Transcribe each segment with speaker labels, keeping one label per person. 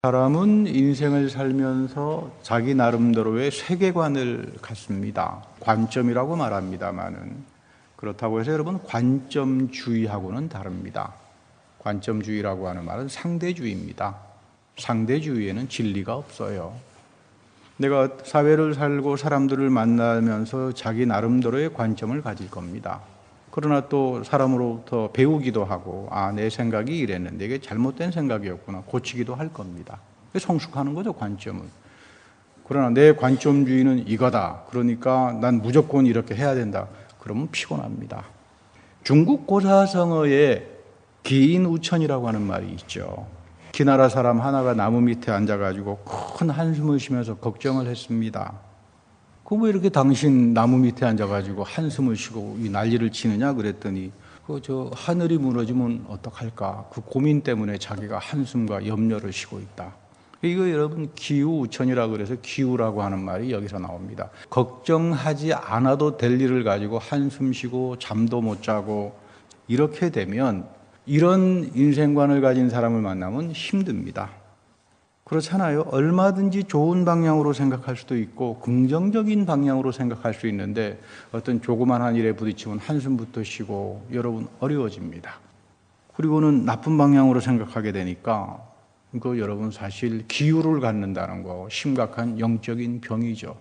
Speaker 1: 사람은 인생을 살면서 자기 나름대로의 세계관을 갖습니다. 관점이라고 말합니다만은 그렇다고 해서 여러분 관점주의하고는 다릅니다. 관점주의라고 하는 말은 상대주의입니다. 상대주의에는 진리가 없어요. 내가 사회를 살고 사람들을 만나면서 자기 나름대로의 관점을 가질 겁니다. 그러나 또 사람으로부터 배우기도 하고 내 생각이 이랬는데 이게 잘못된 생각이었구나 고치기도 할 겁니다. 성숙하는 거죠, 관점은. 그러나 내 관점주의는 이거다. 그러니까 난 무조건 이렇게 해야 된다. 그러면 피곤합니다. 중국 고사성어에 기인우천이라고 하는 말이 있죠. 기나라 사람 하나가 나무 밑에 앉아가지고 큰 한숨을 쉬면서 걱정을 했습니다. 왜 이렇게 당신 나무 밑에 앉아가지고 한숨을 쉬고 이 난리를 치느냐 그랬더니 저 하늘이 무너지면 어떡할까 그 고민 때문에 자기가 한숨과 염려를 쉬고 있다. 이거 여러분 기우우천이라고 그래서 기우라고 하는 말이 여기서 나옵니다. 걱정하지 않아도 될 일을 가지고 한숨 쉬고 잠도 못 자고 이렇게 되면 이런 인생관을 가진 사람을 만나면 힘듭니다. 그렇잖아요. 얼마든지 좋은 방향으로 생각할 수도 있고 긍정적인 방향으로 생각할 수 있는데 어떤 조그만한 일에 부딪히면 한숨부터 쉬고 여러분 어려워집니다. 그리고는 나쁜 방향으로 생각하게 되니까 이거 여러분 사실 기우를 갖는다는 거 심각한 영적인 병이죠.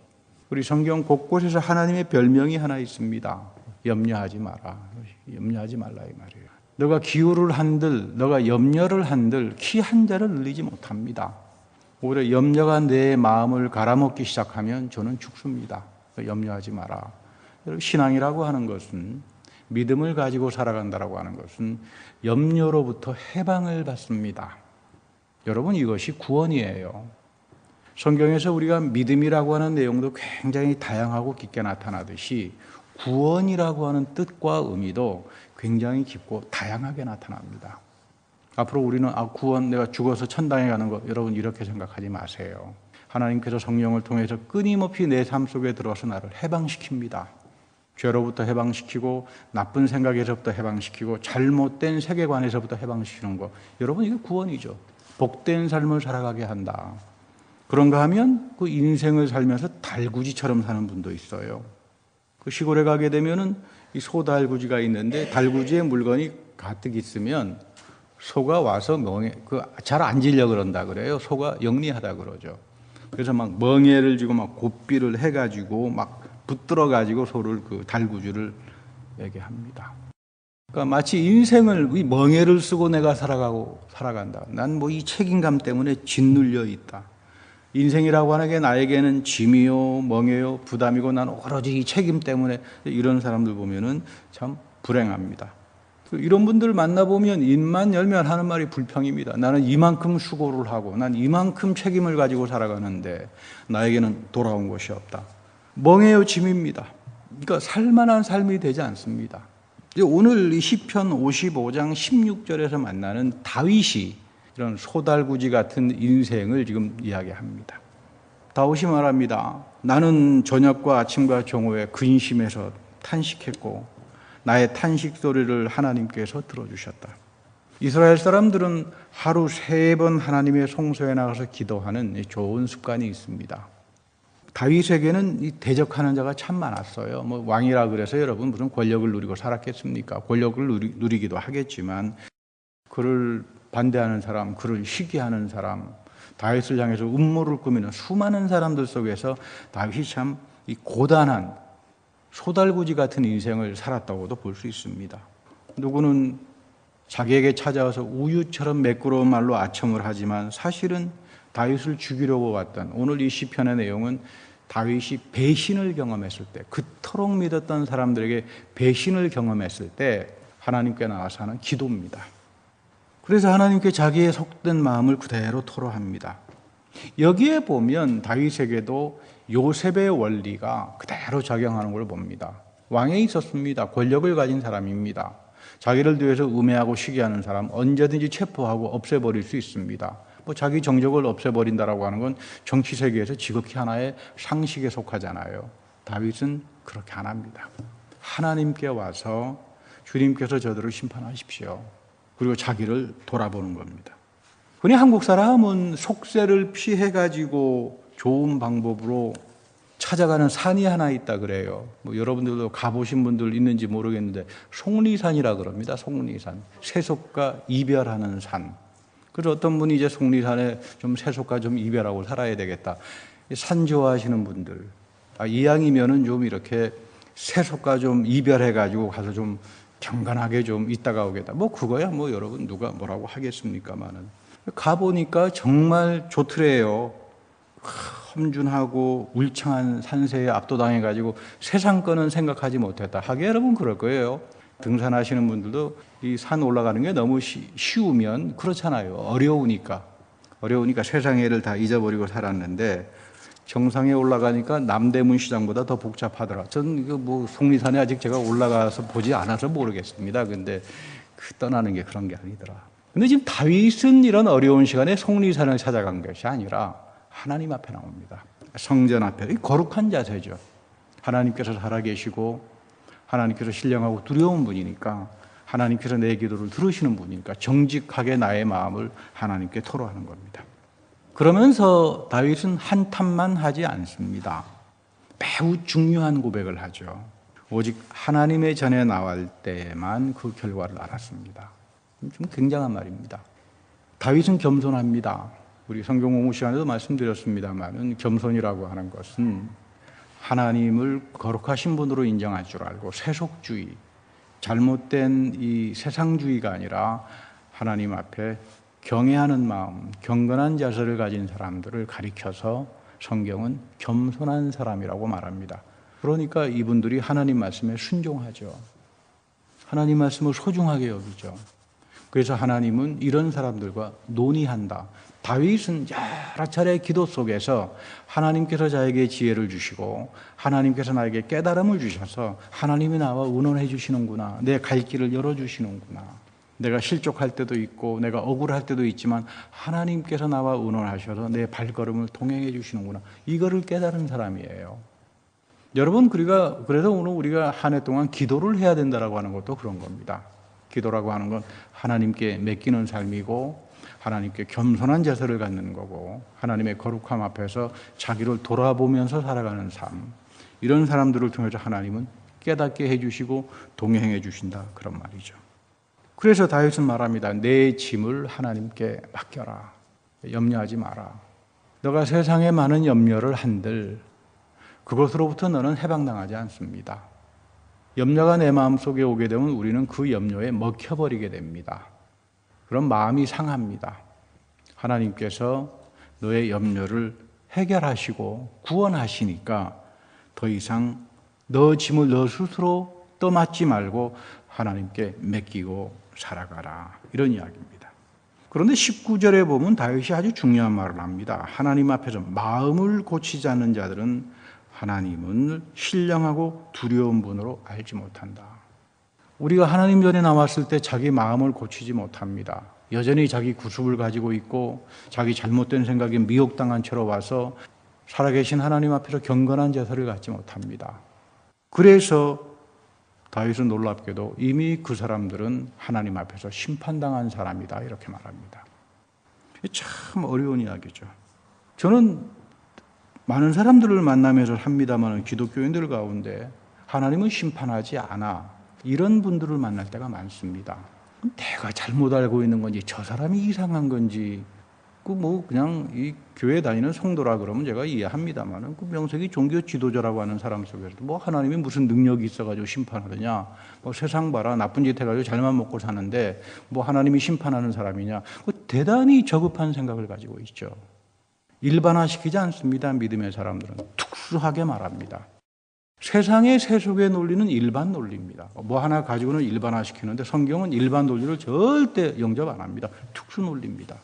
Speaker 1: 우리 성경 곳곳에서 하나님의 별명이 하나 있습니다. 염려하지 마라. 염려하지 말라 이 말이에요. 너가 기우를 한들 너가 염려를 한들 키 한 자를 늘리지 못합니다. 오히려 염려가 내 마음을 갈아먹기 시작하면 저는 죽습니다. 염려하지 마라. 신앙이라고 하는 것은 믿음을 가지고 살아간다라고 하는 것은 염려로부터 해방을 받습니다. 여러분 이것이 구원이에요. 성경에서 우리가 믿음이라고 하는 내용도 굉장히 다양하고 깊게 나타나듯이 구원이라고 하는 뜻과 의미도 굉장히 깊고 다양하게 나타납니다. 앞으로 우리는 구원 내가 죽어서 천당에 가는 것 여러분 이렇게 생각하지 마세요. 하나님께서 성령을 통해서 끊임없이 내 삶 속에 들어서 나를 해방시킵니다. 죄로부터 해방시키고 나쁜 생각에서부터 해방시키고 잘못된 세계관에서부터 해방시키는 것 여러분 이게 구원이죠. 복된 삶을 살아가게 한다. 그런가 하면 그 인생을 살면서 달구지처럼 사는 분도 있어요. 그 시골에 가게 되면은 이 소달구지가 있는데 달구지에 물건이 가득 있으면 소가 와서 잘 앉으려고 그런다 그래요. 소가 영리하다 그러죠. 그래서 막 멍에를 쥐고 막 고삐를 해가지고 막 붙들어가지고 소를 그 달구지를 얘기합니다. 그러니까 마치 인생을 이 멍에를 쓰고 내가 살아간다. 난 이 책임감 때문에 짓눌려 있다. 인생이라고 하는 게 나에게는 짐이요, 멍에요, 부담이고 난 오로지 이 책임 때문에 이런 사람들 보면은 참 불행합니다. 이런 분들 만나보면 입만 열면 하는 말이 불평입니다. 나는 이만큼 수고를 하고 난 이만큼 책임을 가지고 살아가는데 나에게는 돌아온 것이 없다. 멍에요 짐입니다. 그러니까 살만한 삶이 되지 않습니다. 오늘 이 시편 55장 16절에서 만나는 다윗이 이런 소달구지 같은 인생을 지금 이야기합니다. 다윗이 말합니다. 나는 저녁과 아침과 정오에 근심해서 탄식했고 나의 탄식 소리를 하나님께서 들어주셨다. 이스라엘 사람들은 하루 3번 하나님의 성소에 나가서 기도하는 좋은 습관이 있습니다. 다윗에게는 이 대적하는 자가 참 많았어요. 왕이라 그래서 여러분 무슨 권력을 누리고 살았겠습니까? 권력을 누리기도 하겠지만 그를 반대하는 사람, 그를 시기하는 사람, 다윗을 향해서 음모를 꾸미는 수많은 사람들 속에서 다윗이 참 이 고단한 소달구지 같은 인생을 살았다고도 볼 수 있습니다. 누구는 자기에게 찾아와서 우유처럼 매끄러운 말로 아첨을 하지만 사실은 다윗을 죽이려고 왔던 오늘 이 시편의 내용은 다윗이 배신을 경험했을 때 그토록 믿었던 사람들에게 배신을 경험했을 때 하나님께 나와서 하는 기도입니다. 그래서 하나님께 자기의 속된 마음을 그대로 토로합니다. 여기에 보면 다윗에게도 요셉의 원리가 그대로 작용하는 걸 봅니다. 왕에 있었습니다. 권력을 가진 사람입니다. 자기를 위해서 음해하고 시기하는 사람 언제든지 체포하고 없애버릴 수 있습니다. 자기 정적을 없애버린다라고 하는 건 정치 세계에서 지극히 하나의 상식에 속하잖아요. 다윗은 그렇게 안 합니다. 하나님께 와서 주님께서 저들을 심판하십시오. 그리고 자기를 돌아보는 겁니다. 흔히 한국 사람은 속세를 피해가지고 좋은 방법으로 찾아가는 산이 하나 있다 그래요. 뭐 여러분들도 가보신 분들 있는지 모르겠는데 속리산이라 그럽니다. 속리산. 세속과 이별하는 산. 그래서 어떤 분이 이제 속리산에 좀 세속과 좀 이별하고 살아야 되겠다. 산 좋아하시는 분들. 이왕이면은 좀 이렇게 세속과 좀 이별해가지고 가서 좀 경건하게 좀 있다가 오겠다. 뭐 그거야 뭐 여러분 누가 뭐라고 하겠습니까만은. 가보니까 정말 좋더래요. 험준하고 울창한 산세에 압도당해가지고 세상 거는 생각하지 못했다. 하게 여러분 그럴 거예요. 등산하시는 분들도 이 산 올라가는 게 너무 쉬우면 그렇잖아요. 어려우니까 세상의 일을 다 잊어버리고 살았는데 정상에 올라가니까 남대문 시장보다 더 복잡하더라. 저는 이거 뭐 속리산에 아직 제가 올라가서 보지 않아서 모르겠습니다. 근데 떠나는 게 그런 게 아니더라. 근데 지금 다윗은 이런 어려운 시간에 속리산을 찾아간 것이 아니라 하나님 앞에 나옵니다. 성전 앞에. 거룩한 자세죠. 하나님께서 살아계시고 하나님께서 신령하고 두려운 분이니까 하나님께서 내 기도를 들으시는 분이니까 정직하게 나의 마음을 하나님께 토로하는 겁니다. 그러면서 다윗은 한탄만 하지 않습니다. 매우 중요한 고백을 하죠. 오직 하나님의 전에 나올 때만 그 결과를 알았습니다. 좀 굉장한 말입니다. 다윗은 겸손합니다. 우리 성경 공부 시간에도 말씀드렸습니다만 겸손이라고 하는 것은 하나님을 거룩하신 분으로 인정할 줄 알고 세속주의, 잘못된 이 세상주의가 아니라 하나님 앞에 경외하는 마음, 경건한 자세를 가진 사람들을 가리켜서 성경은 겸손한 사람이라고 말합니다. 그러니까 이분들이 하나님 말씀에 순종하죠. 하나님 말씀을 소중하게 여기죠. 그래서 하나님은 이런 사람들과 논의한다. 다윗은 여러 차례 기도 속에서 하나님께서 자에게 지혜를 주시고 하나님께서 나에게 깨달음을 주셔서 하나님이 나와 의논해 주시는구나. 내 갈 길을 열어주시는구나. 내가 실족할 때도 있고 내가 억울할 때도 있지만 하나님께서 나와 의논하셔서 내 발걸음을 동행해 주시는구나. 이거를 깨달은 사람이에요. 여러분, 그래서 오늘 우리가 한 해 동안 기도를 해야 된다라고 하는 것도 그런 겁니다. 기도라고 하는 건 하나님께 맡기는 삶이고 하나님께 겸손한 자세를 갖는 거고 하나님의 거룩함 앞에서 자기를 돌아보면서 살아가는 삶. 이런 사람들을 통해서 하나님은 깨닫게 해주시고 동행해 주신다. 그런 말이죠. 그래서 다윗은 말합니다. 내 짐을 하나님께 맡겨라. 염려하지 마라. 너가 세상에 많은 염려를 한들 그것으로부터 너는 해방당하지 않습니다. 염려가 내 마음속에 오게 되면 우리는 그 염려에 먹혀버리게 됩니다. 그럼 마음이 상합니다. 하나님께서 너의 염려를 해결하시고 구원하시니까 더 이상 너 짐을 너 스스로 떠맡지 말고 하나님께 맡기고 살아가라. 이런 이야기입니다. 그런데 19절에 보면 다윗이 아주 중요한 말을 합니다. 하나님 앞에서 마음을 고치지 않는 자들은 하나님은 신령하고 두려운 분으로 알지 못한다. 우리가 하나님 전에 나왔을 때 자기 마음을 고치지 못합니다. 여전히 자기 구습을 가지고 있고 자기 잘못된 생각에 미혹당한 채로 와서 살아계신 하나님 앞에서 경건한 자세를 갖지 못합니다. 그래서 다윗은 놀랍게도 이미 그 사람들은 하나님 앞에서 심판당한 사람이다 이렇게 말합니다. 참 어려운 이야기죠. 저는 많은 사람들을 만나면서 합니다만 기독교인들 가운데 하나님은 심판하지 않아 이런 분들을 만날 때가 많습니다. 내가 잘못 알고 있는 건지 저 사람이 이상한 건지 그냥 이 교회 다니는 성도라 그러면 제가 이해합니다만 그 명색이 종교 지도자라고 하는 사람 속에서도 뭐 하나님이 무슨 능력이 있어가지고 심판하느냐, 뭐 세상 봐라 나쁜 짓 해가지고 잘만 먹고 사는데 뭐 하나님이 심판하는 사람이냐, 대단히 저급한 생각을 가지고 있죠. 일반화시키지 않습니다. 믿음의 사람들은 특수하게 말합니다. 세상의 세속의 논리는 일반 논리입니다. 뭐 하나 가지고는 일반화시키는데 성경은 일반 논리를 절대 영접 안 합니다. 특수 논리입니다.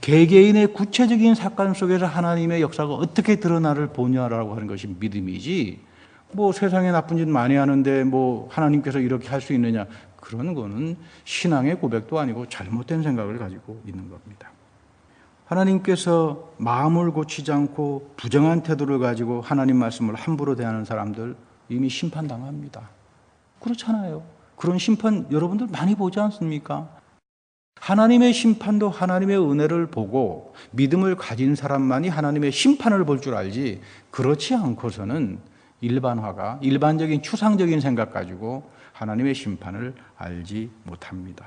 Speaker 1: 개개인의 구체적인 사건 속에서 하나님의 역사가 어떻게 드러나를 보냐라고 하는 것이 믿음이지, 뭐 세상에 나쁜 짓 많이 하는데 뭐 하나님께서 이렇게 할 수 있느냐, 그런 거는 신앙의 고백도 아니고 잘못된 생각을 가지고 있는 겁니다. 하나님께서 마음을 고치지 않고 부정한 태도를 가지고 하나님 말씀을 함부로 대하는 사람들 이미 심판당합니다. 그렇잖아요. 그런 심판 여러분들 많이 보지 않습니까? 하나님의 심판도 하나님의 은혜를 보고 믿음을 가진 사람만이 하나님의 심판을 볼 줄 알지, 그렇지 않고서는 일반적인 추상적인 생각 가지고 하나님의 심판을 알지 못합니다.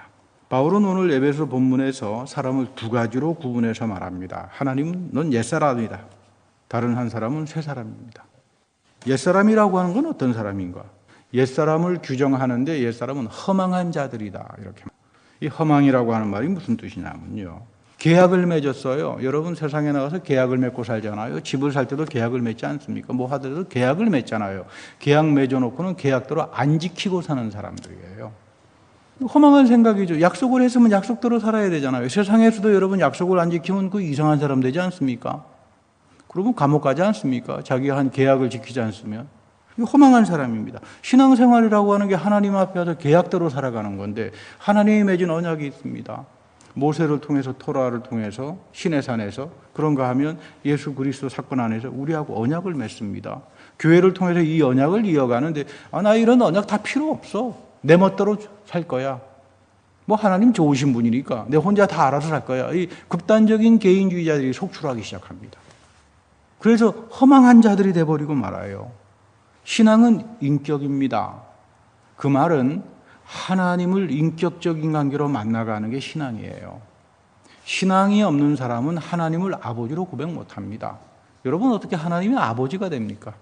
Speaker 1: 바울은 오늘 에베소 본문에서 사람을 두 가지로 구분해서 말합니다. 하나님은 넌 옛사람이다. 다른 한 사람은 새사람입니다. 옛사람이라고 하는 건 어떤 사람인가? 옛사람을 규정하는데 옛사람은 허망한 자들이다. 이렇게. 이 허망이라고 하는 말이 무슨 뜻이냐면요. 계약을 맺었어요. 여러분 세상에 나가서 계약을 맺고 살잖아요. 집을 살 때도 계약을 맺지 않습니까? 뭐 하더라도 계약을 맺잖아요. 계약 맺어놓고는 계약대로 안 지키고 사는 사람들이에요. 허망한 생각이죠. 약속을 했으면 약속대로 살아야 되잖아요. 세상에서도 여러분 약속을 안 지키면 그 이상한 사람 되지 않습니까? 그러면 감옥 가지 않습니까? 자기가 한 계약을 지키지 않으면. 허망한 사람입니다. 신앙생활이라고 하는 게 하나님 앞에 와서 계약대로 살아가는 건데 하나님이 맺은 언약이 있습니다. 모세를 통해서 토라를 통해서 시내산에서 그런가 하면 예수 그리스도 사건 안에서 우리하고 언약을 맺습니다. 교회를 통해서 이 언약을 이어가는데 나 이런 언약 다 필요 없어. 내 멋대로 살 거야. 뭐 하나님 좋으신 분이니까 내 혼자 다 알아서 살 거야. 이 극단적인 개인주의자들이 속출하기 시작합니다. 그래서 허망한 자들이 돼버리고 말아요. 신앙은 인격입니다. 그 말은 하나님을 인격적인 관계로 만나가는 게 신앙이에요. 신앙이 없는 사람은 하나님을 아버지로 고백 못합니다. 여러분 어떻게 하나님의 아버지가 됩니까?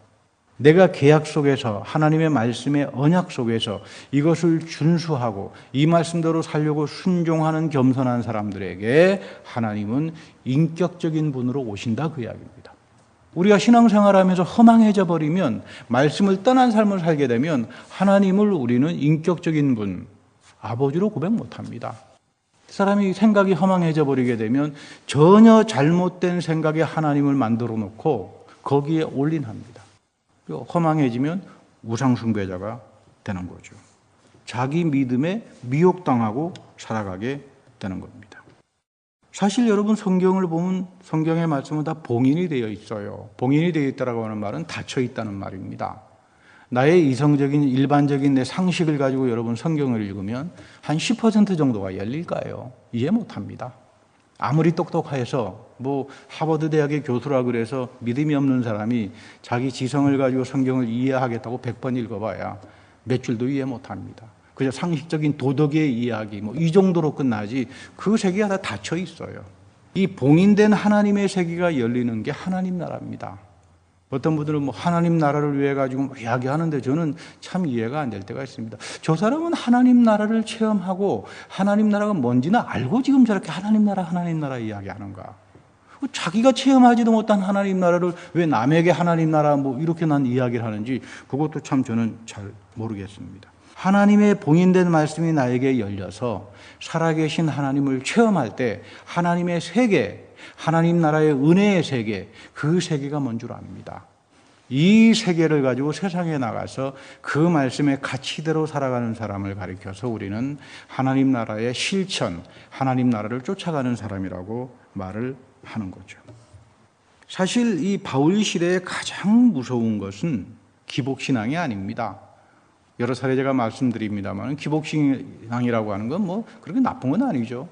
Speaker 1: 내가 계약 속에서 하나님의 말씀의 언약 속에서 이것을 준수하고 이 말씀대로 살려고 순종하는 겸손한 사람들에게 하나님은 인격적인 분으로 오신다 그 이야기입니다. 우리가 신앙생활하면서 허망해져 버리면 말씀을 떠난 삶을 살게 되면 하나님을 우리는 인격적인 분, 아버지로 고백 못합니다. 사람이 생각이 허망해져 버리게 되면 전혀 잘못된 생각에 하나님을 만들어 놓고 거기에 올인합니다. 허망해지면 우상숭배자가 되는 거죠. 자기 믿음에 미혹당하고 살아가게 되는 겁니다. 사실 여러분 성경을 보면 성경의 말씀은 다 봉인이 되어 있어요. 봉인이 되어 있다라고 하는 말은 닫혀 있다는 말입니다. 나의 이성적인 일반적인 내 상식을 가지고 여러분 성경을 읽으면 한 10% 정도가 열릴까요? 이해 못합니다. 아무리 똑똑해서 뭐 하버드 대학의 교수라 그래서 믿음이 없는 사람이 자기 지성을 가지고 성경을 이해하겠다고 100번 읽어봐야 몇 줄도 이해 못합니다. 그저 상식적인 도덕의 이야기 뭐 이 정도로 끝나지 그 세계가 다 닫혀 있어요. 이 봉인된 하나님의 세계가 열리는 게 하나님 나라입니다. 어떤 분들은 뭐 하나님 나라를 위해 가지고 뭐 이야기하는데 저는 참 이해가 안 될 때가 있습니다. 저 사람은 하나님 나라를 체험하고 하나님 나라가 뭔지는 알고 지금 저렇게 하나님 나라 이야기하는가? 자기가 체험하지도 못한 하나님 나라를 왜 남에게 하나님 나라 뭐 이렇게 난 이야기를 하는지 그것도 참 저는 잘 모르겠습니다. 하나님의 봉인된 말씀이 나에게 열려서 살아계신 하나님을 체험할 때 하나님의 세계, 하나님 나라의 은혜의 세계, 그 세계가 뭔 줄 압니다. 이 세계를 가지고 세상에 나가서 그 말씀의 가치대로 살아가는 사람을 가리켜서 우리는 하나님 나라의 실천, 하나님 나라를 쫓아가는 사람이라고 말을 하는 거죠. 사실 이 바울 시대에 가장 무서운 것은 기복신앙이 아닙니다. 여러 차례 제가 말씀드립니다만 기복신앙이라고 하는 건 뭐 그렇게 나쁜 건 아니죠.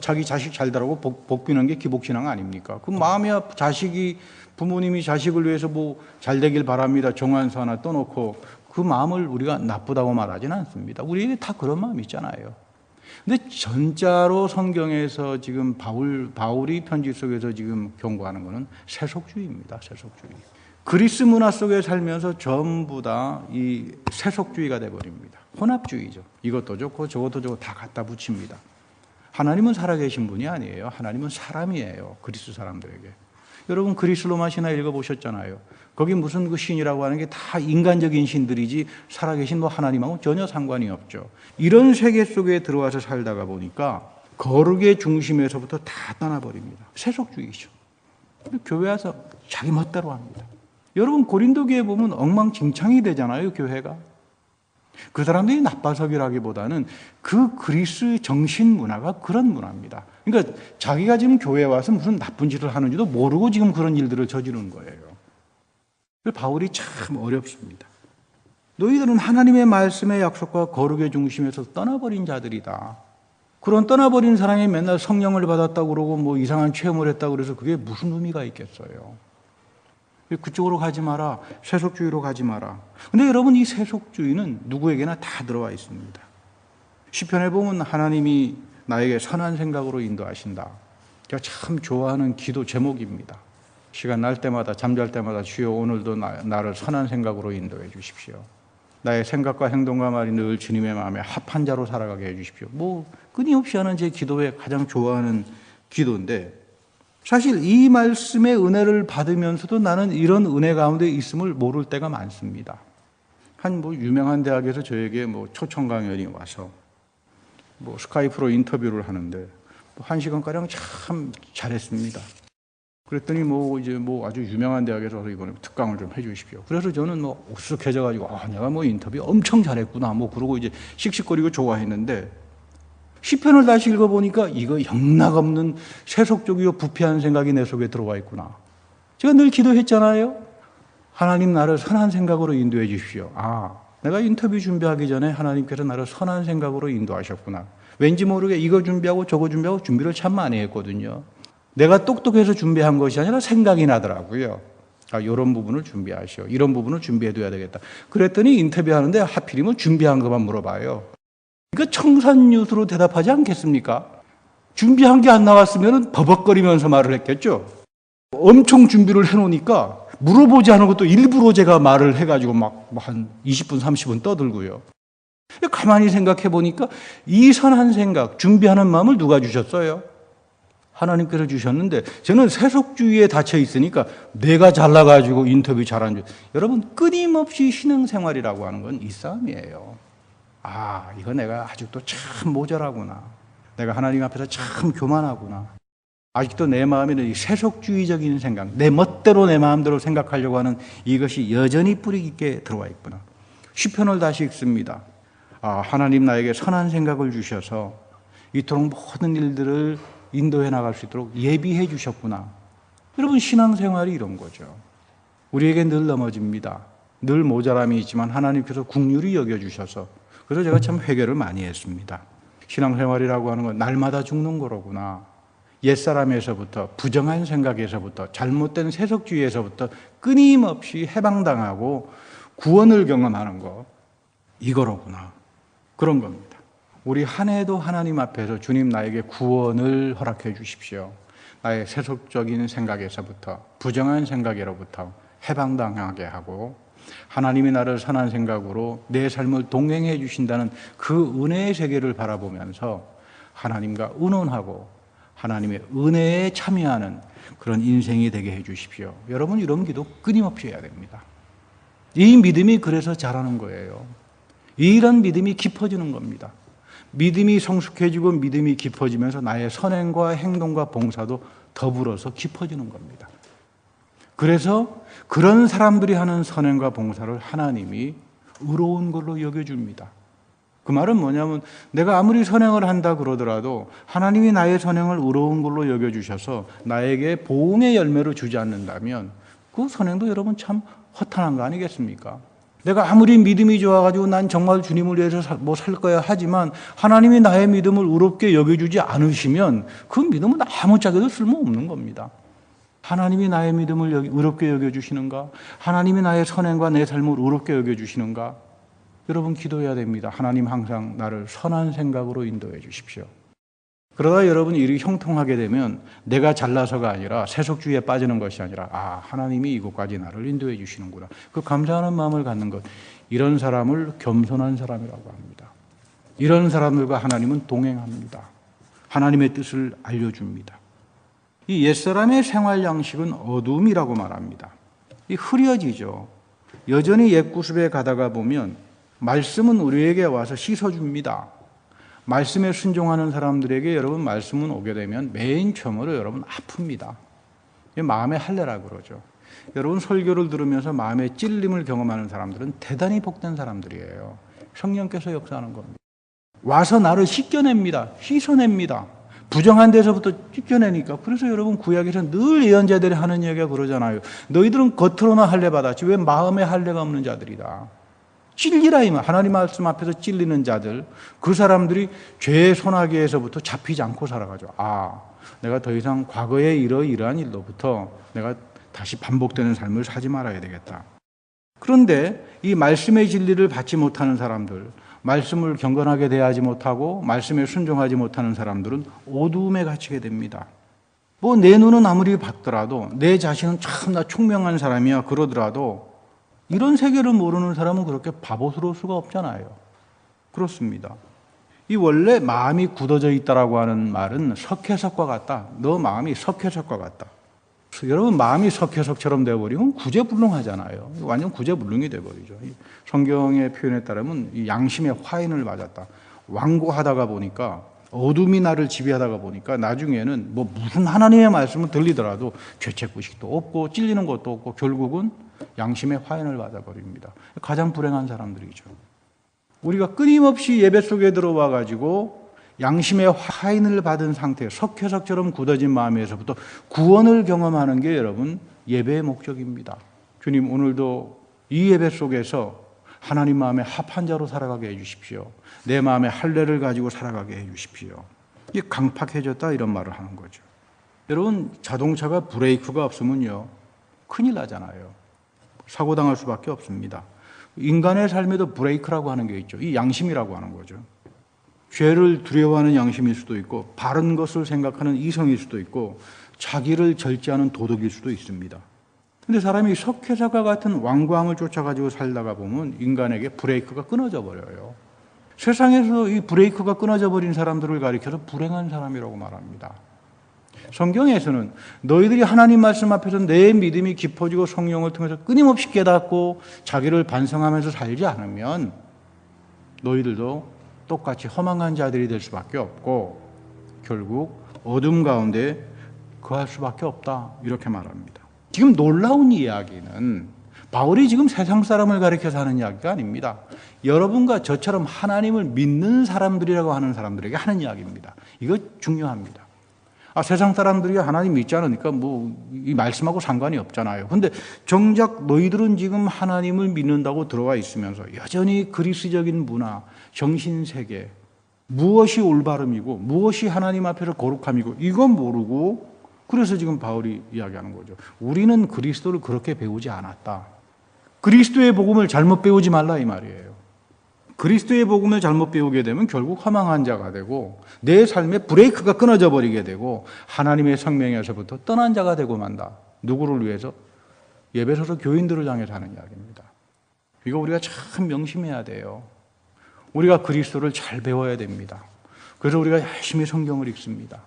Speaker 1: 자기 자식 잘 되라고 복 비는 게 기복신앙 아닙니까? 그 마음이 자식이 부모님이 자식을 위해서 뭐 잘 되길 바랍니다. 정한서 하나 떠놓고 그 마음을 우리가 나쁘다고 말하지는 않습니다. 우리에게 다 그런 마음이 있잖아요. 근데 전자로 성경에서 지금 바울이 편지 속에서 지금 경고하는 것은 세속주의입니다. 세속주의. 그리스 문화 속에 살면서 전부 다 이 세속주의가 돼버립니다. 혼합주의죠. 이것도 좋고 저것도 좋고 다 갖다 붙입니다. 하나님은 살아계신 분이 아니에요. 하나님은 사람이에요. 그리스 사람들에게. 여러분 그리스 로마 신화 읽어보셨잖아요. 거기 무슨 그 신이라고 하는 게 다 인간적인 신들이지 살아계신 뭐 하나님하고 전혀 상관이 없죠. 이런 세계 속에 들어와서 살다가 보니까 거룩의 중심에서부터 다 떠나버립니다. 세속주의죠. 교회 와서 자기 멋대로 합니다. 여러분 고린도 교회 보면 엉망진창이 되잖아요. 교회가. 그 사람들이 나빠서기라기보다는 그 그리스 정신 문화가 그런 문화입니다. 그러니까 자기가 지금 교회에 와서 무슨 나쁜 짓을 하는지도 모르고 지금 그런 일들을 저지르는 거예요. 바울이 참 어렵습니다. 너희들은 하나님의 말씀의 약속과 거룩의 중심에서 떠나버린 자들이다. 그런 떠나버린 사람이 맨날 성령을 받았다고 그러고 뭐 이상한 체험을 했다고 그래서 그게 무슨 의미가 있겠어요? 그쪽으로 가지 마라. 세속주의로 가지 마라. 근데 여러분, 이 세속주의는 누구에게나 다 들어와 있습니다. 시편에 보면 하나님이 나에게 선한 생각으로 인도하신다. 제가 참 좋아하는 기도 제목입니다. 시간 날 때마다, 잠잘 때마다 주여 오늘도 나를 선한 생각으로 인도해 주십시오. 나의 생각과 행동과 말이 늘 주님의 마음에 합한 자로 살아가게 해 주십시오. 뭐 끊임없이 하는 제 기도에 가장 좋아하는 기도인데, 사실 이 말씀의 은혜를 받으면서도 나는 이런 은혜 가운데 있음을 모를 때가 많습니다. 한 유명한 대학에서 저에게 초청 강연이 와서 스카이프로 인터뷰를 하는데 1시간가량 참 잘했습니다. 그랬더니 아주 유명한 대학에서 와서 이번에 특강을 좀 해주십시오. 그래서 저는 옥석해져가지고 내가 인터뷰 엄청 잘했구나 그러고 이제 씩씩거리고 좋아했는데, 시편을 다시 읽어보니까 이거 영락없는 세속적이고 부패한 생각이 내 속에 들어와 있구나. 제가 늘 기도했잖아요. 하나님 나를 선한 생각으로 인도해 주십시오. 내가 인터뷰 준비하기 전에 하나님께서 나를 선한 생각으로 인도하셨구나. 왠지 모르게 이거 준비하고 저거 준비하고 준비를 참 많이 했거든요. 내가 똑똑해서 준비한 것이 아니라 생각이 나더라고요. 이런 부분을 준비하시오. 이런 부분을 준비해둬야 되겠다. 그랬더니 인터뷰하는데 하필이면 준비한 것만 물어봐요. 그러니까 청산유수로 대답하지 않겠습니까? 준비한 게 안 나왔으면 버벅거리면서 말을 했겠죠. 엄청 준비를 해놓으니까 물어보지 않은 것도 일부러 제가 말을 해가지고 한 20분, 30분 떠들고요. 가만히 생각해 보니까 이 선한 생각, 준비하는 마음을 누가 주셨어요? 하나님께서 주셨는데, 저는 세속주의에 닫혀 있으니까 내가 잘나가지고 인터뷰 잘한 줄. 여러분, 끊임없이 신앙생활이라고 하는 건 이 싸움이에요. 이거 내가 아직도 참 모자라구나. 내가 하나님 앞에서 참 교만하구나. 아직도 내 마음에는 이 세속주의적인 생각, 내 멋대로 내 마음대로 생각하려고 하는 이것이 여전히 뿌리 깊게 들어와 있구나. 시편을 다시 읽습니다. 하나님 나에게 선한 생각을 주셔서 이토록 모든 일들을 인도해 나갈 수 있도록 예비해 주셨구나. 여러분, 신앙생활이 이런 거죠. 우리에게 늘 넘어집니다. 늘 모자람이 있지만 하나님께서 긍휼히 여겨주셔서, 그래서 제가 참 회개를 많이 했습니다. 신앙생활이라고 하는 건 날마다 죽는 거로구나. 옛사람에서부터, 부정한 생각에서부터, 잘못된 세속주의에서부터 끊임없이 해방당하고 구원을 경험하는 거, 이거로구나. 그런 겁니다. 우리 한 해도 하나님 앞에서 주님 나에게 구원을 허락해 주십시오. 나의 세속적인 생각에서부터, 부정한 생각으로부터 해방당하게 하고, 하나님이 나를 선한 생각으로 내 삶을 동행해 주신다는 그 은혜의 세계를 바라보면서 하나님과 의논하고 하나님의 은혜에 참여하는 그런 인생이 되게 해 주십시오. 여러분, 이런 기도 끊임없이 해야 됩니다. 이 믿음이 그래서 자라는 거예요. 이런 믿음이 깊어지는 겁니다. 믿음이 성숙해지고 믿음이 깊어지면서 나의 선행과 행동과 봉사도 더불어서 깊어지는 겁니다. 그래서 그런 사람들이 하는 선행과 봉사를 하나님이 의로운 걸로 여겨줍니다. 그 말은 뭐냐면, 내가 아무리 선행을 한다 그러더라도 하나님이 나의 선행을 의로운 걸로 여겨주셔서 나에게 보응의 열매를 주지 않는다면 그 선행도 여러분 참 허탄한 거 아니겠습니까? 내가 아무리 믿음이 좋아가지고 난 정말 주님을 위해서 살 거야 하지만 하나님이 나의 믿음을 의롭게 여겨주지 않으시면 그 믿음은 아무짝에도 쓸모없는 겁니다. 하나님이 나의 믿음을 의롭게 여겨주시는가? 하나님이 나의 선행과 내 삶을 의롭게 여겨주시는가? 여러분, 기도해야 됩니다. 하나님 항상 나를 선한 생각으로 인도해 주십시오. 그러다 여러분이 일이 형통하게 되면 내가 잘나서가 아니라 세속주의에 빠지는 것이 아니라 하나님이 이곳까지 나를 인도해 주시는구나. 그 감사하는 마음을 갖는 것, 이런 사람을 겸손한 사람이라고 합니다. 이런 사람들과 하나님은 동행합니다. 하나님의 뜻을 알려줍니다. 이 옛사람의 생활 양식은 어둠이라고 말합니다. 이 흐려지죠. 여전히 옛구습에 가다가 보면 말씀은 우리에게 와서 씻어줍니다. 말씀에 순종하는 사람들에게 여러분, 말씀은 오게 되면 맨 처음으로 여러분 아픕니다. 마음의 할례라 그러죠. 여러분, 설교를 들으면서 마음의 찔림을 경험하는 사람들은 대단히 복된 사람들이에요. 성령께서 역사하는 겁니다. 와서 나를 씻겨냅니다. 씻어냅니다. 부정한 데서부터 찢겨내니까. 그래서 여러분, 구약에서 늘 예언자들이 하는 얘기가 그러잖아요. 너희들은 겉으로나 할례 받았지 왜 마음에 할례가 없는 자들이다. 찔리라 이 말. 하나님 말씀 앞에서 찔리는 자들, 그 사람들이 죄의 소나기에서부터 잡히지 않고 살아가죠. 내가 더 이상 과거에 이러이러한 일로부터 내가 다시 반복되는 삶을 살지 말아야 되겠다. 그런데 이 말씀의 진리를 받지 못하는 사람들, 말씀을 경건하게 대하지 못하고 말씀에 순종하지 못하는 사람들은 어두움에 갇히게 됩니다. 내 눈은 아무리 밝더라도, 내 자신은 참나 총명한 사람이야 그러더라도 이런 세계를 모르는 사람은 그렇게 바보스러울 수가 없잖아요. 그렇습니다. 이 원래 마음이 굳어져 있다라고 하는 말은 석회석과 같다. 너 마음이 석회석과 같다. 여러분, 마음이 석회석처럼 되어버리면 구제불능하잖아요. 완전 구제불능이 되어버리죠. 성경의 표현에 따르면 이 양심의 화인을 맞았다. 완고하다가 보니까, 어둠이 나를 지배하다가 보니까 나중에는 무슨 하나님의 말씀을 들리더라도 죄책구식도 없고 찔리는 것도 없고 결국은 양심의 화인을 맞아버립니다. 가장 불행한 사람들이죠. 우리가 끊임없이 예배 속에 들어와 가지고 양심의 화인을 받은 상태, 석회석처럼 굳어진 마음에서부터 구원을 경험하는 게 여러분 예배의 목적입니다. 주님, 오늘도 이 예배 속에서 하나님 마음에 합한 자로 살아가게 해주십시오. 내 마음에 할례를 가지고 살아가게 해주십시오. 이게 강팍해졌다 이런 말을 하는 거죠. 여러분, 자동차가 브레이크가 없으면요 큰일 나잖아요. 사고 당할 수밖에 없습니다. 인간의 삶에도 브레이크라고 하는 게 있죠. 이 양심이라고 하는 거죠. 죄를 두려워하는 양심일 수도 있고, 바른 것을 생각하는 이성일 수도 있고, 자기를 절제하는 도덕일 수도 있습니다. 근데 사람이 석회석과 같은 완고함을 쫓아가지고 살다가 보면 인간에게 브레이크가 끊어져 버려요. 세상에서 이 브레이크가 끊어져 버린 사람들을 가리켜서 불행한 사람이라고 말합니다. 성경에서는 너희들이 하나님 말씀 앞에서 내 믿음이 깊어지고 성령을 통해서 끊임없이 깨닫고 자기를 반성하면서 살지 않으면 너희들도 똑같이 허망한 자들이 될 수밖에 없고 결국 어둠 가운데 거할 수밖에 없다, 이렇게 말합니다. 지금 놀라운 이야기는 바울이 지금 세상 사람을 가리켜서 하는 이야기가 아닙니다. 여러분과 저처럼 하나님을 믿는 사람들이라고 하는 사람들에게 하는 이야기입니다. 이거 중요합니다. 세상 사람들이 하나님 믿지 않으니까 이 말씀하고 상관이 없잖아요. 근데 정작 너희들은 지금 하나님을 믿는다고 들어와 있으면서 여전히 그리스적인 문화, 정신세계, 무엇이 올바름이고 무엇이 하나님 앞에서 거룩함이고 이건 모르고, 그래서 지금 바울이 이야기하는 거죠. 우리는 그리스도를 그렇게 배우지 않았다. 그리스도의 복음을 잘못 배우지 말라 이 말이에요. 그리스도의 복음을 잘못 배우게 되면 결국 허망한 자가 되고 내 삶에 브레이크가 끊어져 버리게 되고 하나님의 생명에서부터 떠난 자가 되고 만다. 누구를 위해서? 예배소서 교인들을 향해서 하는 이야기입니다. 이거 우리가 참 명심해야 돼요. 우리가 그리스도를 잘 배워야 됩니다. 그래서 우리가 열심히 성경을 읽습니다.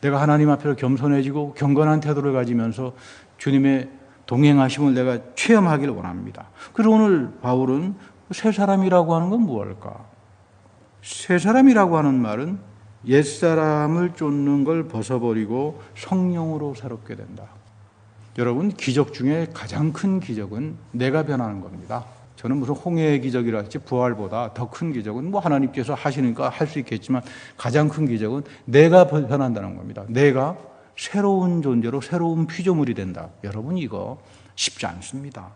Speaker 1: 내가 하나님 앞에서 겸손해지고 경건한 태도를 가지면서 주님의 동행하심을 내가 체험하기를 원합니다. 그래서 오늘 바울은 새 사람이라고 하는 건 무엇일까? 새 사람이라고 하는 말은 옛사람을 쫓는 걸 벗어버리고 성령으로 새롭게 된다. 여러분, 기적 중에 가장 큰 기적은 내가 변하는 겁니다. 저는 무슨 홍해의 기적이라 할지 부활보다 더 큰 기적은 하나님께서 하시니까 할 수 있겠지만 가장 큰 기적은 내가 변한다는 겁니다. 내가 새로운 존재로 새로운 피조물이 된다. 여러분, 이거 쉽지 않습니다.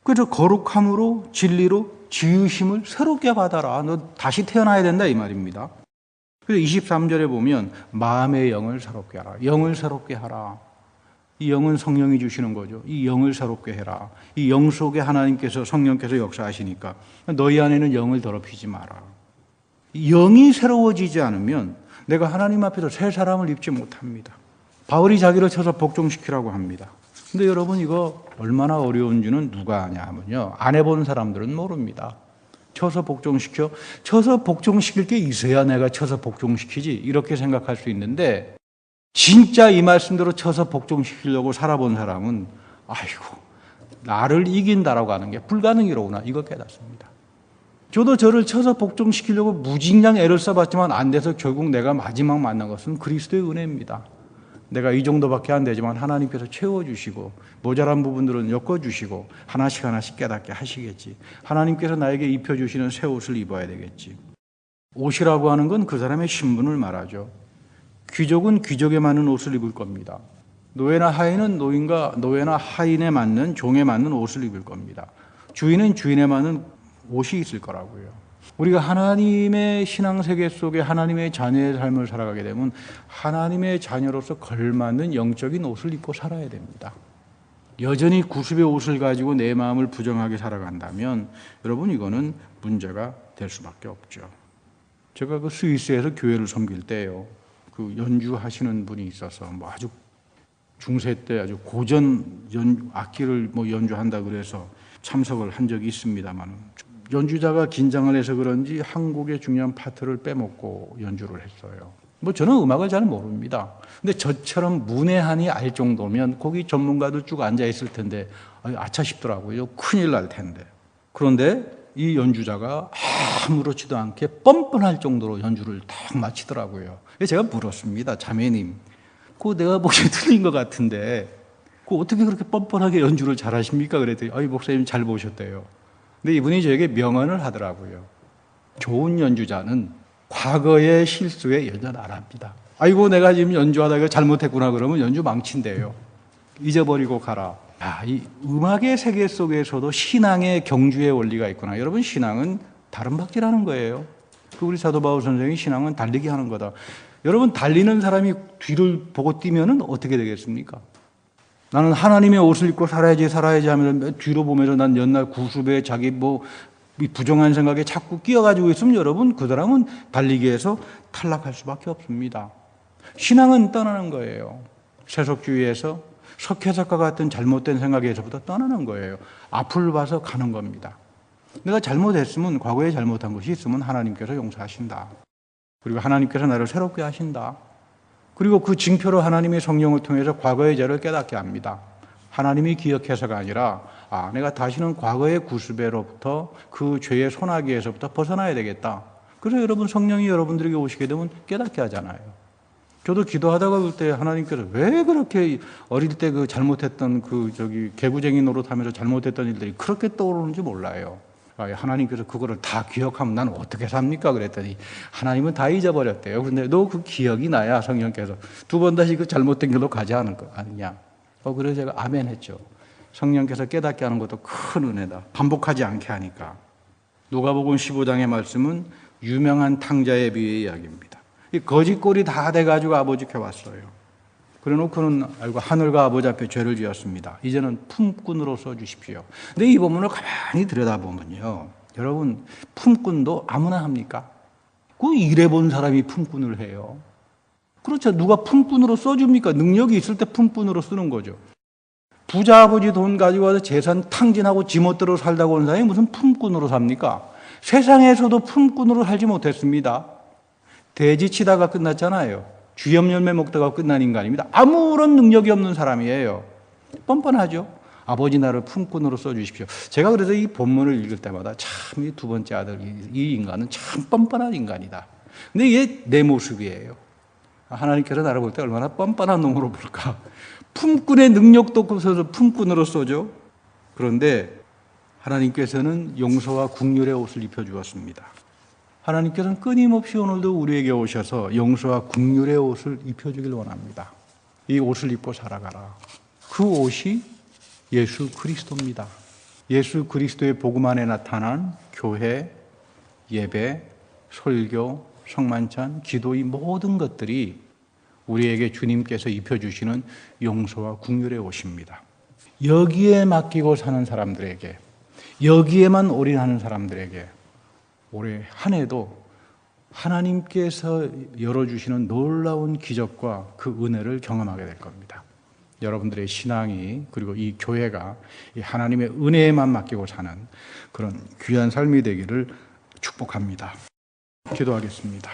Speaker 1: 그래서 거룩함으로 진리로 지으심을 새롭게 받아라. 너 다시 태어나야 된다 이 말입니다. 그래서 23절에 보면 마음의 영을 새롭게 하라. 영을 새롭게 하라. 이 영은 성령이 주시는 거죠. 이 영을 새롭게 해라. 이 영 속에 하나님께서, 성령께서 역사하시니까 너희 안에는 영을 더럽히지 마라. 영이 새로워지지 않으면 내가 하나님 앞에서 새 사람을 입지 못합니다. 바울이 자기를 쳐서 복종시키라고 합니다. 근데 여러분, 이거 얼마나 어려운지는 누가 아냐 하면요, 안 해본 사람들은 모릅니다. 쳐서 복종시켜? 쳐서 복종시킬 게 있어야 내가 쳐서 복종시키지, 이렇게 생각할 수 있는데 진짜 이 말씀대로 쳐서 복종시키려고 살아본 사람은 아이고, 나를 이긴다라고 하는 게 불가능이로구나, 이걸 깨닫습니다. 저도 저를 쳐서 복종시키려고 무진장 애를 써봤지만 안 돼서 결국 내가 마지막 만난 것은 그리스도의 은혜입니다. 내가 이 정도밖에 안 되지만 하나님께서 채워주시고 모자란 부분들은 엮어주시고 하나씩 하나씩 깨닫게 하시겠지. 하나님께서 나에게 입혀주시는 새 옷을 입어야 되겠지. 옷이라고 하는 건 그 사람의 신분을 말하죠. 귀족은 귀족에 맞는 옷을 입을 겁니다. 노예나 하인은 노예나 하인에 맞는, 종에 맞는 옷을 입을 겁니다. 주인은 주인에 맞는 옷이 있을 거라고요. 우리가 하나님의 신앙세계 속에 하나님의 자녀의 삶을 살아가게 되면 하나님의 자녀로서 걸맞는 영적인 옷을 입고 살아야 됩니다. 여전히 구습의 옷을 가지고 내 마음을 부정하게 살아간다면 여러분 이거는 문제가 될 수밖에 없죠. 제가 그 스위스에서 교회를 섬길 때요, 그 연주하시는 분이 있어서 뭐 아주 중세 때 아주 고전 악기를 뭐 연주한다 그래서 참석을 한 적이 있습니다만, 연주자가 긴장을 해서 그런지 한국의 중요한 파트를 빼먹고 연주를 했어요. 뭐 저는 음악을 잘 모릅니다. 근데 저처럼 문외한이 알 정도면 거기 전문가들 쭉 앉아 있을 텐데 아차 싶더라고요. 큰일 날 텐데. 그런데 이 연주자가 아무렇지도 않게 뻔뻔할 정도로 연주를 딱 마치더라고요. 제가 물었습니다. 자매님, 그거 내가 보기에 틀린 것 같은데 그거 어떻게 그렇게 뻔뻔하게 연주를 잘하십니까? 그랬더니 목사님 잘 보셨대요. 근데 이분이 저에게 명언을 하더라고요. 좋은 연주자는 과거의 실수에 연연 안 합니다. 아이고 내가 지금 연주하다가 잘못했구나 그러면 연주 망친대요. 잊어버리고 가라. 이 음악의 세계 속에서도 신앙의 경주의 원리가 있구나. 여러분, 신앙은 다른 박질하는 거예요. 우리 사도 바울 선생이 신앙은 달리기 하는 거다. 여러분, 달리는 사람이 뒤를 보고 뛰면은 어떻게 되겠습니까? 나는 하나님의 옷을 입고 살아야지 하면서 뒤로 보면서 난 옛날 구습에 자기 부정한 생각에 자꾸 끼어가지고 있으면 여러분, 그 사람은 달리기에서 탈락할 수밖에 없습니다. 신앙은 떠나는 거예요. 세속주의에서 석회석과 같은 잘못된 생각에서부터 떠나는 거예요. 앞을 봐서 가는 겁니다. 내가 잘못했으면, 과거에 잘못한 것이 있으면 하나님께서 용서하신다. 그리고 하나님께서 나를 새롭게 하신다. 그리고 그 징표로 하나님의 성령을 통해서 과거의 죄를 깨닫게 합니다. 하나님이 기억해서가 아니라 내가 다시는 과거의 구습에로부터 그 죄의 소나기에서부터 벗어나야 되겠다. 그래서 여러분, 성령이 여러분들에게 오시게 되면 깨닫게 하잖아요. 저도 기도하다가 볼 때 하나님께서 왜 그렇게 어릴 때 그 잘못했던 개구쟁이 노릇하면서 잘못했던 일들이 그렇게 떠오르는지 몰라요. 하나님께서 그거를 다 기억하면 나는 어떻게 삽니까? 그랬더니 하나님은 다 잊어버렸대요. 그런데 너 그 기억이 나야 성령께서 두 번 다시 그 잘못된 길로 가지 않을 거 아니냐. 그래서 제가 아멘 했죠. 성령께서 깨닫게 하는 것도 큰 은혜다. 반복하지 않게 하니까. 누가복음 15장의 말씀은 유명한 탕자의 비유의 이야기입니다. 이 거짓골이 다 돼가지고 아버지께 왔어요. 그래놓고는 알고 하늘과 아버지 앞에 죄를 지었습니다. 이제는 품꾼으로 써주십시오. 근데 이 본문을 가만히 들여다보면요, 여러분, 품꾼도 아무나 합니까? 그 일해본 사람이 품꾼을 해요. 그렇죠. 누가 품꾼으로 써줍니까? 능력이 있을 때 품꾼으로 쓰는 거죠. 부자 아버지 돈 가지고 와서 재산 탕진하고 지멋대로 살다가 온 사람이 무슨 품꾼으로 삽니까? 세상에서도 품꾼으로 살지 못했습니다. 돼지 치다가 끝났잖아요. 쥐염 열매 먹다가 끝난 인간입니다. 아무런 능력이 없는 사람이에요. 뻔뻔하죠. 아버지 나를 품꾼으로 써주십시오. 제가 그래서 이 본문을 읽을 때마다 참 이 두 번째 아들, 이 인간은 참 뻔뻔한 인간이다. 근데 이게 내 모습이에요. 하나님께서 나를 볼 때 얼마나 뻔뻔한 놈으로 볼까. 품꾼의 능력도 없어서 품꾼으로 써죠. 그런데 하나님께서는 용서와 긍휼의 옷을 입혀주었습니다. 하나님께서는 끊임없이 오늘도 우리에게 오셔서 용서와 긍휼의 옷을 입혀주길 원합니다. 이 옷을 입고 살아가라. 그 옷이 예수 그리스도입니다. 예수 그리스도의 복음 안에 나타난 교회, 예배, 설교, 성만찬, 기도, 이 모든 것들이 우리에게 주님께서 입혀주시는 용서와 긍휼의 옷입니다. 여기에 맡기고 사는 사람들에게, 여기에만 올인하는 사람들에게 올해 한 해도 하나님께서 열어주시는 놀라운 기적과 그 은혜를 경험하게 될 겁니다. 여러분들의 신앙이, 그리고 이 교회가 이 하나님의 은혜에만 맡기고 사는 그런 귀한 삶이 되기를 축복합니다. 기도하겠습니다.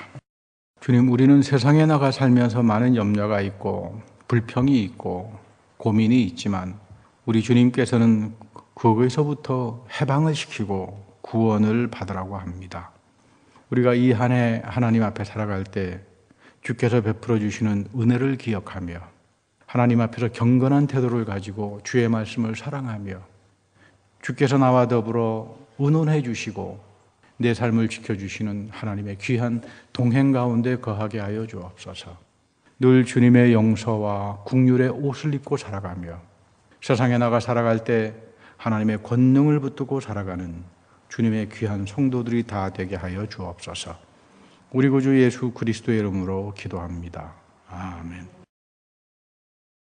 Speaker 1: 주님, 우리는 세상에 나가 살면서 많은 염려가 있고 불평이 있고 고민이 있지만 우리 주님께서는 거기서부터 해방을 시키고 구원을 받으라고 합니다. 우리가 이 한 해 하나님 앞에 살아갈 때 주께서 베풀어 주시는 은혜를 기억하며 하나님 앞에서 경건한 태도를 가지고 주의 말씀을 사랑하며 주께서 나와 더불어 의논해 주시고 내 삶을 지켜주시는 하나님의 귀한 동행 가운데 거하게 하여 주옵소서. 늘 주님의 용서와 긍휼의 옷을 입고 살아가며 세상에 나가 살아갈 때 하나님의 권능을 붙들고 살아가는 주님의 귀한 성도들이 다 되게 하여 주옵소서. 우리 구주 예수 그리스도의 이름으로 기도합니다. 아멘.